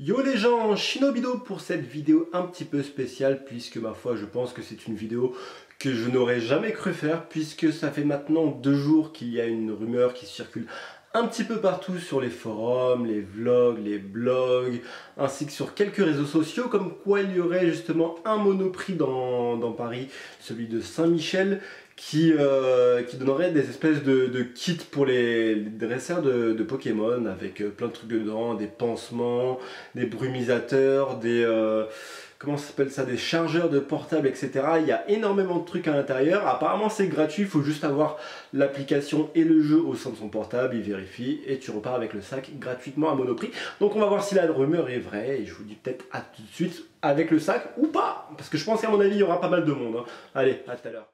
Yo les gens, Shinobido pour cette vidéo un petit peu spéciale puisque ma foi je pense que c'est une vidéo que je n'aurais jamais cru faire puisque ça fait maintenant 2 jours qu'il y a une rumeur qui circule un petit peu partout sur les forums, les vlogs, les blogs, ainsi que sur quelques réseaux sociaux, comme quoi il y aurait justement un Monoprix dans Paris, celui de Saint-Michel, qui donnerait des espèces de kits pour les dresseurs de Pokémon, avec plein de trucs dedans, des pansements, des brumisateurs, comment ça s'appelle ça, des chargeurs de portables, etc. Il y a énormément de trucs à l'intérieur. Apparemment c'est gratuit, il faut juste avoir l'application et le jeu au sein de son portable, il vérifie et tu repars avec le sac gratuitement à Monoprix. Donc on va voir si la rumeur est vraie et je vous dis peut-être à tout de suite avec le sac ou pas, parce que je pense qu'à mon avis il y aura pas mal de monde, hein. Allez, à tout à l'heure.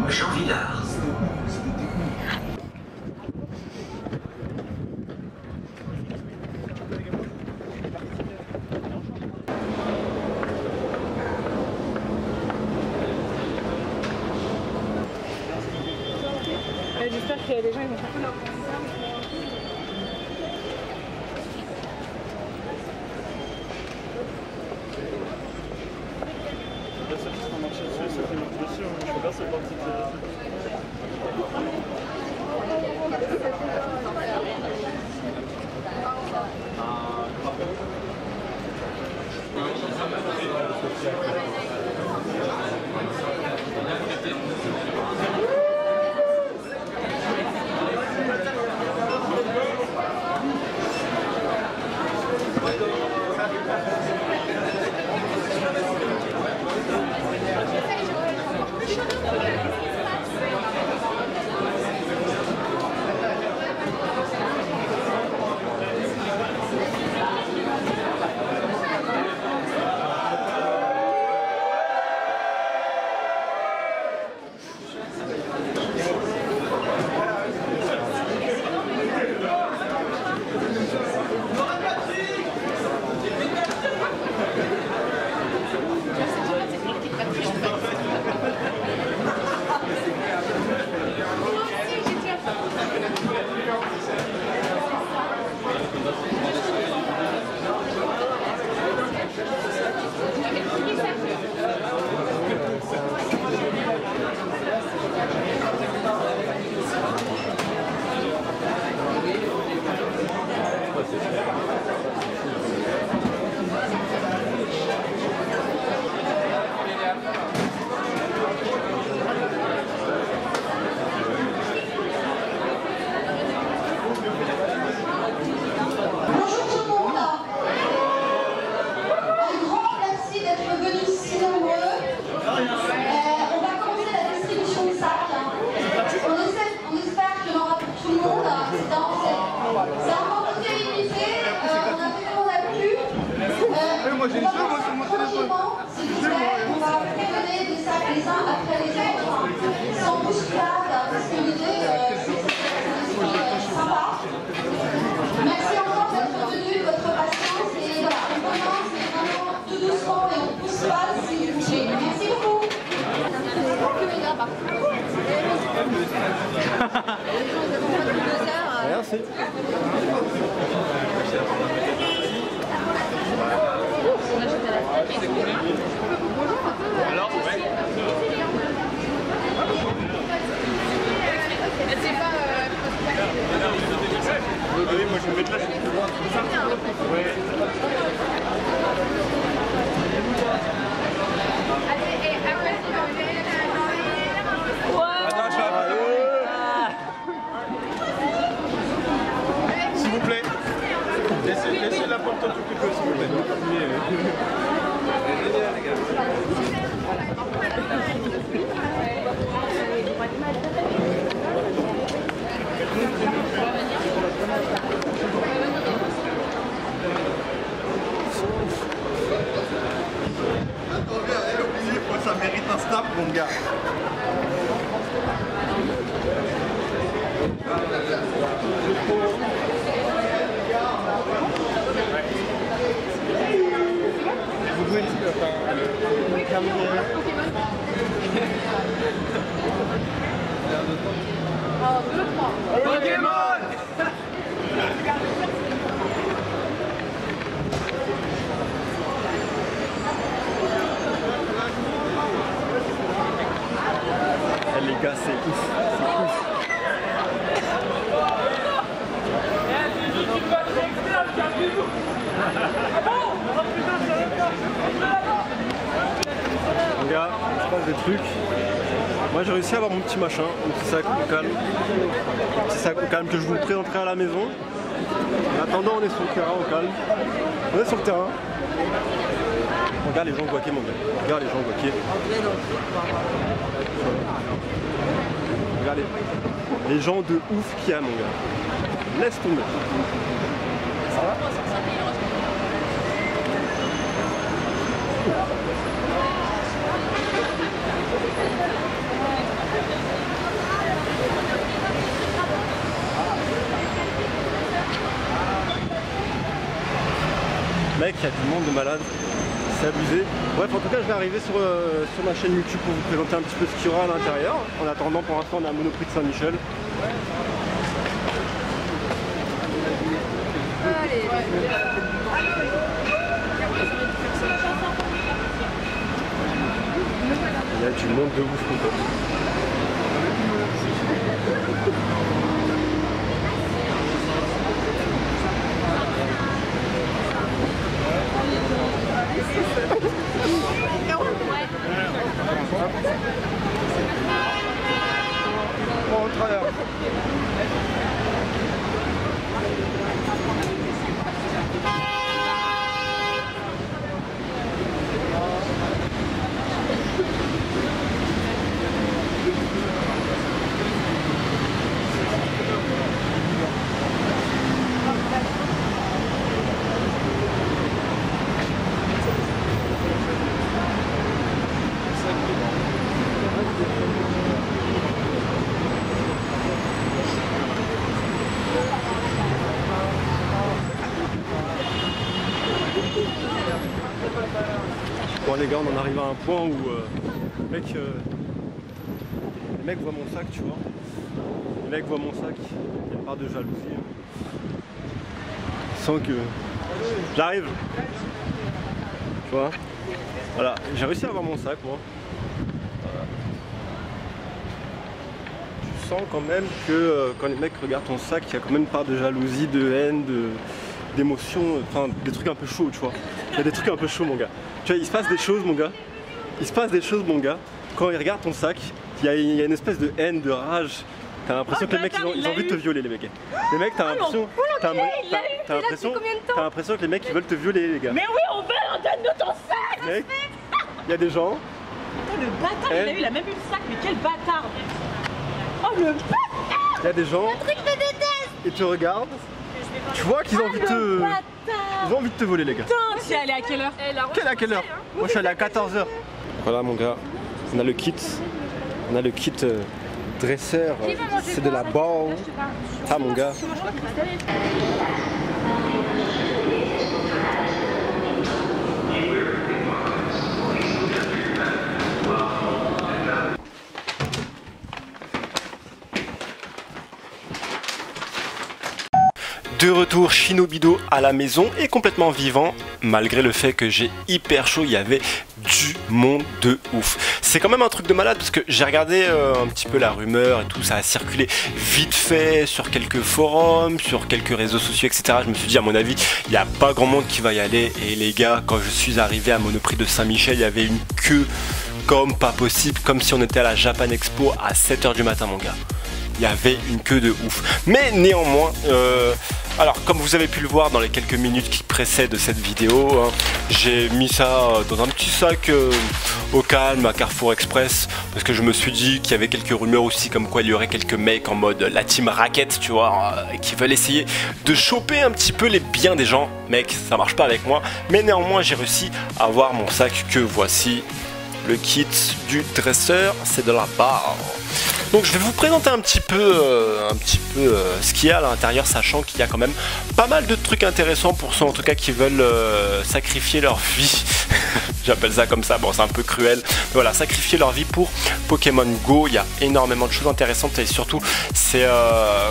Jean Villard. J'espère qu'il y a des gens qui vont faire leur moi j'ai une seule, moi sur mon téléphone. On va préparer des sacs les uns après les autres, sans bousculade, parce que l'idée c'est sympa. Merci encore d'être venu, de votre patience, et voilà, on commence vraiment tout doucement et on pousse pas si vous voulez. Merci beaucoup. Merci. Alors, ouais. Oui, moi je vais mettre là. Ouais. Attends, je vais appeler. S'il vous plaît. Laissez la porte occupée, s'il vous plaît. Attends, elle est obligée, ça mérite un snap, mon gars. Vous jouez le terminer. Les gars, c'est ouf, c'est ouf. Mon gars, il se passe des trucs. Moi j'ai réussi à avoir mon petit machin, mon petit sac au calme. Mon petit sac au calme que je vous présenterai à la maison. En attendant, on est sur le terrain au calme. On est sur le terrain. Regarde les gens guaquer, mon gars. Regarde les gens guaquer. Regardez, les gens de ouf qu'il y a, mon gars. Laisse tomber. Ça va ? Mec, il y a du monde de malade. C'est abusé. Bref, en tout cas, je vais arriver sur ma chaîne YouTube pour vous présenter un petit peu ce qu'il y aura à l'intérieur. En attendant, pour l'instant, on est à Monoprix de Saint-Michel. Il y a du monde de ouf, mon pote. On traverse. Bon les gars, on en arrive à un point où les mecs voient mon sac, tu vois. Les mecs voient mon sac, il y a une part de jalousie. Sans que j'arrive. Tu vois. Voilà, j'ai réussi à avoir mon sac moi. Tu sens quand même que quand les mecs regardent ton sac, il y a quand même une part de jalousie, de haine, d'émotion, enfin des trucs un peu chauds, tu vois. Il y a des trucs un peu chauds, mon gars. Tu vois, il se passe des choses, mon gars. Il se passe des choses, mon gars. Quand ils regardent ton sac, il y a une espèce de haine, de rage. T'as l'impression que les mecs, ils ont envie de te violer, les mecs. Les mecs, t'as l'impression... T'as l'impression que les mecs, ils veulent te violer, les gars. Mais oui, on veut, on donne-nous ton sac. Mec, il y a des gens... Putain, le bâtard, il a même eu le sac, mais quel bâtard. Oh, le bâtard. Il y a des gens... Le truc que je déteste. Ils te regardent. Tu vois qu'ils ont envie de te... Ils ont envie de te voler, les gars. Tu es allé à quelle heure? À quelle heure? Moi je suis allé à 14h. Voilà mon gars, on a le kit. On a le kit dresseur. C'est de la balle. Ah mon gars. De retour Shinobido à la maison et complètement vivant, malgré le fait que j'ai hyper chaud, il y avait du monde de ouf. C'est quand même un truc de malade parce que j'ai regardé un petit peu la rumeur et tout, ça a circulé vite fait sur quelques forums, sur quelques réseaux sociaux, etc. Je me suis dit à mon avis, il n'y a pas grand monde qui va y aller. Et les gars, quand je suis arrivé à Monoprix de Saint-Michel, il y avait une queue comme pas possible, comme si on était à la Japan Expo à 7h du matin mon gars. Il y avait une queue de ouf. Mais néanmoins, alors comme vous avez pu le voir dans les quelques minutes qui précèdent cette vidéo, hein, j'ai mis ça dans un petit sac au calme à Carrefour Express parce que je me suis dit qu'il y avait quelques rumeurs aussi comme quoi il y aurait quelques mecs en mode la team raquette, tu vois, qui veulent essayer de choper un petit peu les biens des gens. Mec, ça marche pas avec moi, mais néanmoins j'ai réussi à avoir mon sac que voici. Le kit du dresseur, c'est de la barre. Donc je vais vous présenter un petit peu ce qu'il y a à l'intérieur, sachant qu'il y a quand même pas mal de trucs intéressants pour ceux en tout cas qui veulent sacrifier leur vie. J'appelle ça comme ça, bon c'est un peu cruel, mais voilà, sacrifier leur vie pour Pokémon Go. Il y a énormément de choses intéressantes et surtout c'est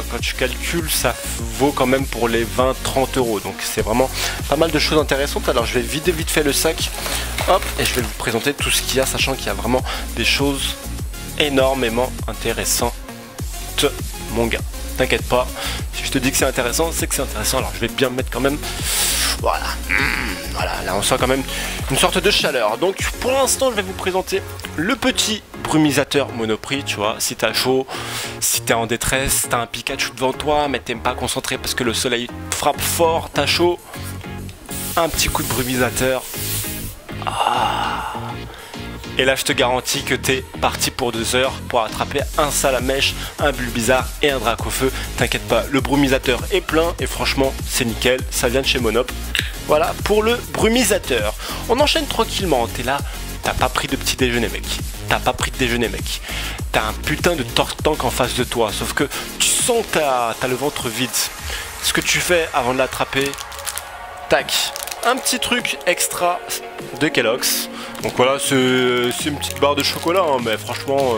quand tu calcules ça vaut quand même pour les 20-30 euros, donc c'est vraiment pas mal de choses intéressantes. Alors je vais vider vite fait le sac, hop, et je vais vous présenter tout ce qu'il y a, sachant qu'il y a vraiment des choses énormément intéressantes, mon gars. T'inquiète pas, si je te dis que c'est intéressant, c'est que c'est intéressant. Alors je vais bien me mettre quand même. Voilà, voilà, là on sent quand même une sorte de chaleur. Donc pour l'instant je vais vous présenter le petit brumisateur Monoprix, tu vois. Si t'as chaud, si t'es en détresse, t'as un Pikachu devant toi mais t'aimes pas concentrer parce que le soleil frappe fort, t'as chaud, un petit coup de brumisateur. Et là je te garantis que t'es parti pour 2 heures pour attraper un Salamèche, un Bulbizarre et un Dracofeu. T'inquiète pas, le brumisateur est plein et franchement c'est nickel, ça vient de chez Monop. Voilà pour le brumisateur. On enchaîne tranquillement, t'es là, t'as pas pris de petit déjeuner mec. T'as pas pris de déjeuner mec. T'as un putain de Tortank en face de toi, sauf que tu sens que t'as le ventre vide. Ce que tu fais avant de l'attraper, tac, un petit truc extra de Kellogg's. Donc voilà, c'est une petite barre de chocolat, hein, mais franchement,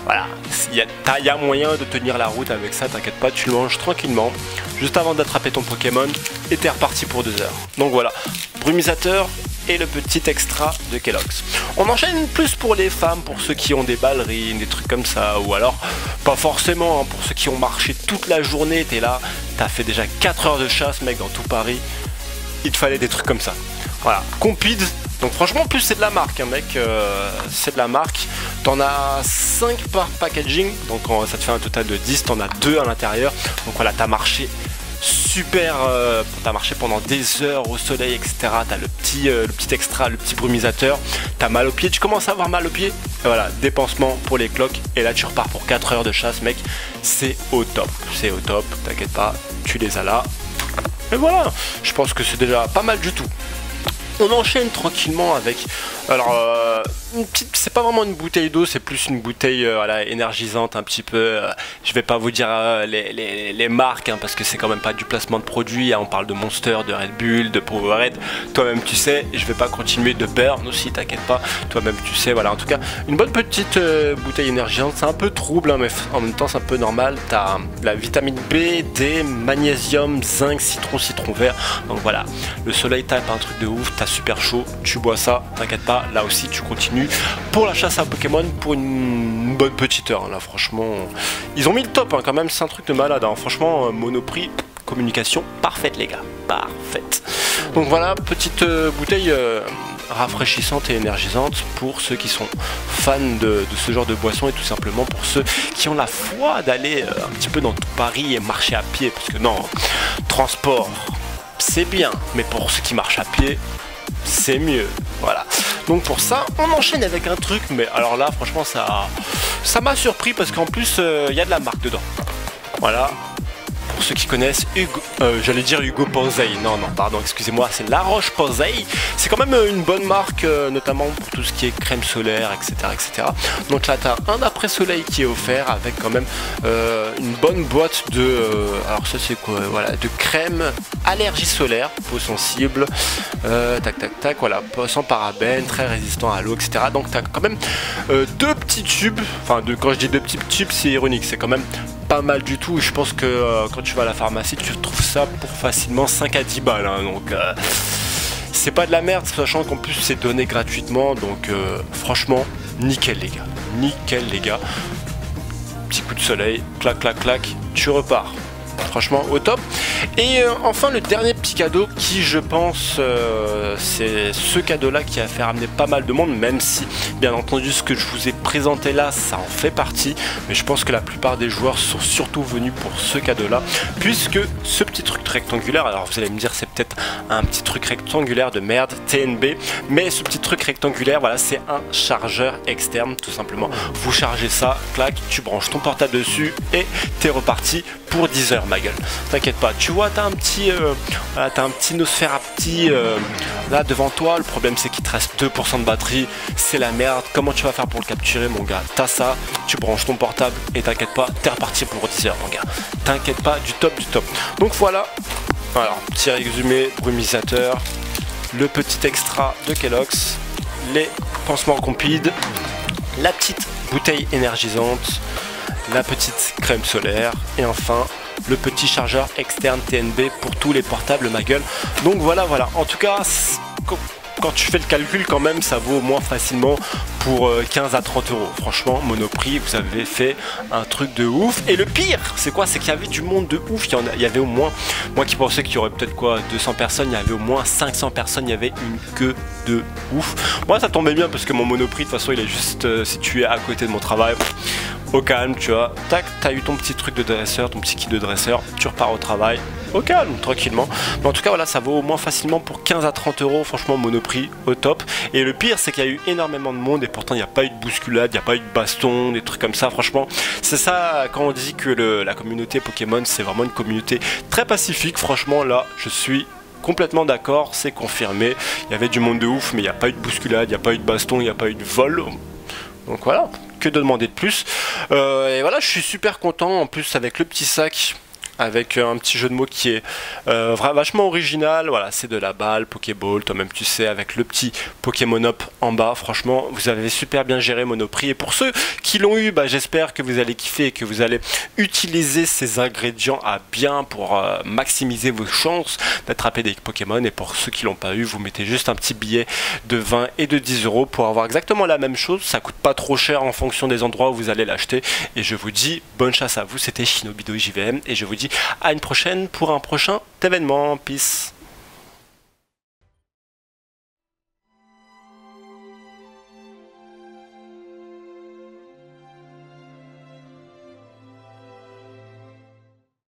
voilà, il y a moyen de tenir la route avec ça, t'inquiète pas, tu le manges tranquillement, juste avant d'attraper ton Pokémon, et t'es reparti pour 2 heures. Donc voilà, brumisateur et le petit extra de Kellogg's. On enchaîne plus pour les femmes, pour ceux qui ont des ballerines, des trucs comme ça, ou alors, pas forcément, hein, pour ceux qui ont marché toute la journée, t'es là, t'as fait déjà 4 heures de chasse, mec, dans tout Paris, il te fallait des trucs comme ça. Voilà, Compide. Donc franchement, en plus c'est de la marque, hein, mec, c'est de la marque. T'en as 5 par packaging, donc ça te fait un total de 10, t'en as 2 à l'intérieur. Donc voilà, t'as marché super, t'as marché pendant des heures au soleil, etc. T'as le petit extra, le petit brumisateur. T'as mal aux pieds, tu commences à avoir mal aux pieds. Et voilà, dépensement pour les cloques. Et là tu repars pour 4 heures de chasse, mec. C'est au top, t'inquiète pas, tu les as là. Et voilà, je pense que c'est déjà pas mal du tout. On enchaîne tranquillement avec, alors une petite, c'est pas vraiment une bouteille d'eau, c'est plus une bouteille voilà, énergisante un petit peu. Je vais pas vous dire les marques, hein, parce que c'est quand même pas du placement de produit, hein, on parle de Monster, de Red Bull, de Powerade, toi-même tu sais, je vais pas continuer de Burn aussi, t'inquiète pas, toi-même tu sais, voilà, en tout cas, une bonne petite bouteille énergisante, c'est un peu trouble, hein, mais en même temps c'est un peu normal, t'as la vitamine B, D, magnésium, zinc, citron vert, donc voilà, le soleil tape un truc de ouf, t'as super chaud, tu bois ça, t'inquiète pas, là aussi tu continues pour la chasse à Pokémon pour une bonne petite heure, hein, là franchement, ils ont mis le top, hein, quand même, c'est un truc de malade, hein, franchement, Monoprix, communication parfaite les gars, parfaite. Donc voilà, petite bouteille rafraîchissante et énergisante pour ceux qui sont fans de ce genre de boisson et tout simplement pour ceux qui ont la foi d'aller un petit peu dans tout Paris et marcher à pied, parce que non, transport c'est bien, mais pour ceux qui marchent à pied, c'est mieux, voilà. Donc pour ça, on enchaîne avec un truc, mais alors là, franchement, ça m'a surpris parce qu'en plus, il y a de la marque dedans. Voilà. Pour ceux qui connaissent, j'allais dire Hugo Posey, non, pardon, excusez-moi, c'est La Roche-Posay. C'est quand même une bonne marque, notamment pour tout ce qui est crème solaire, etc. Donc là, tu as un après-soleil qui est offert avec quand même une bonne boîte de... alors ça, c'est quoi? Voilà, de crème allergie solaire, peau sensible, tac, voilà, sans parabènes, très résistant à l'eau, etc. Donc tu as quand même 2 petits tubes, enfin, quand je dis 2 petits tubes, c'est ironique, c'est quand même pas mal du tout. Je pense que quand tu vas à la pharmacie, tu trouves ça pour facilement 5 à 10 balles, hein, donc c'est pas de la merde, sachant qu'en plus c'est donné gratuitement, donc franchement nickel les gars, petit coup de soleil, clac, tu repars, franchement au top. Et enfin le dernier petit cadeau qui, je pense, c'est ce cadeau là qui a fait ramener pas mal de monde, même si bien entendu ce que je vous ai présenté là ça en fait partie, mais je pense que la plupart des joueurs sont surtout venus pour ce cadeau là, puisque ce petit truc rectangulaire, alors vous allez me dire c'est peut-être un petit truc rectangulaire de merde, TNB, mais ce petit truc rectangulaire, voilà, c'est un chargeur externe tout simplement. Vous chargez ça, clac, tu branches ton portable dessus et t'es reparti pour 10 heures, ma gueule. T'inquiète pas, tu vois, t'as un petit Nosferapti là devant toi. Le problème c'est qu'il te reste 2% de batterie, c'est la merde. Comment tu vas faire pour le capturer? déchiré mon gars. T'as ça, tu branches ton portable et t'inquiète pas, t'es reparti pour 10 heures mon gars. T'inquiète pas, du top du top. Donc voilà, alors petit résumé, brumisateur, le petit extra de Kellogg's, les pansements compides, la petite bouteille énergisante, la petite crème solaire et enfin le petit chargeur externe TNB pour tous les portables ma gueule. Donc voilà, en tout cas quand tu fais le calcul quand même ça vaut au moins facilement pour 15 à 30 euros. Franchement Monoprix, vous avez fait un truc de ouf. Et le pire c'est quoi? C'est qu'il y avait du monde de ouf. Il y avait au moins, moi qui pensais qu'il y aurait peut-être quoi 200 personnes, il y avait au moins 500 personnes. Il y avait une queue de ouf. Moi ça tombait bien parce que mon Monoprix de toute façon il est juste situé à côté de mon travail. Au calme, tu vois, tac, t'as eu ton petit truc de dresseur, ton petit kit de dresseur, tu repars au travail, au calme, tranquillement. Mais en tout cas, voilà, ça vaut au moins facilement pour 15 à 30 euros, franchement, Monoprix, au top. Et le pire, c'est qu'il y a eu énormément de monde et pourtant, il n'y a pas eu de bousculade, il n'y a pas eu de baston, des trucs comme ça, franchement. C'est ça, quand on dit que la communauté Pokémon, c'est vraiment une communauté très pacifique, franchement, là, je suis complètement d'accord, c'est confirmé. Il y avait du monde de ouf, mais il n'y a pas eu de bousculade, il n'y a pas eu de baston, il n'y a pas eu de vol. Donc voilà, que de demander de plus. Et voilà, je suis super content en plus avec le petit sac, avec un petit jeu de mots qui est vachement original. Voilà, c'est de la balle, Pokéball, toi-même tu sais, avec le petit Pokémonop en bas. Franchement, vous avez super bien géré Monoprix. Et pour ceux qui l'ont eu, bah, j'espère que vous allez kiffer et que vous allez utiliser ces ingrédients à bien pour maximiser vos chances d'attraper des Pokémon. Et pour ceux qui l'ont pas eu, vous mettez juste un petit billet de 20 et de 10 euros pour avoir exactement la même chose. Ça coûte pas trop cher en fonction des endroits où vous allez l'acheter. Et je vous dis bonne chasse à vous. C'était Shinobido JVM et je vous dis à une prochaine pour un prochain événement. Peace.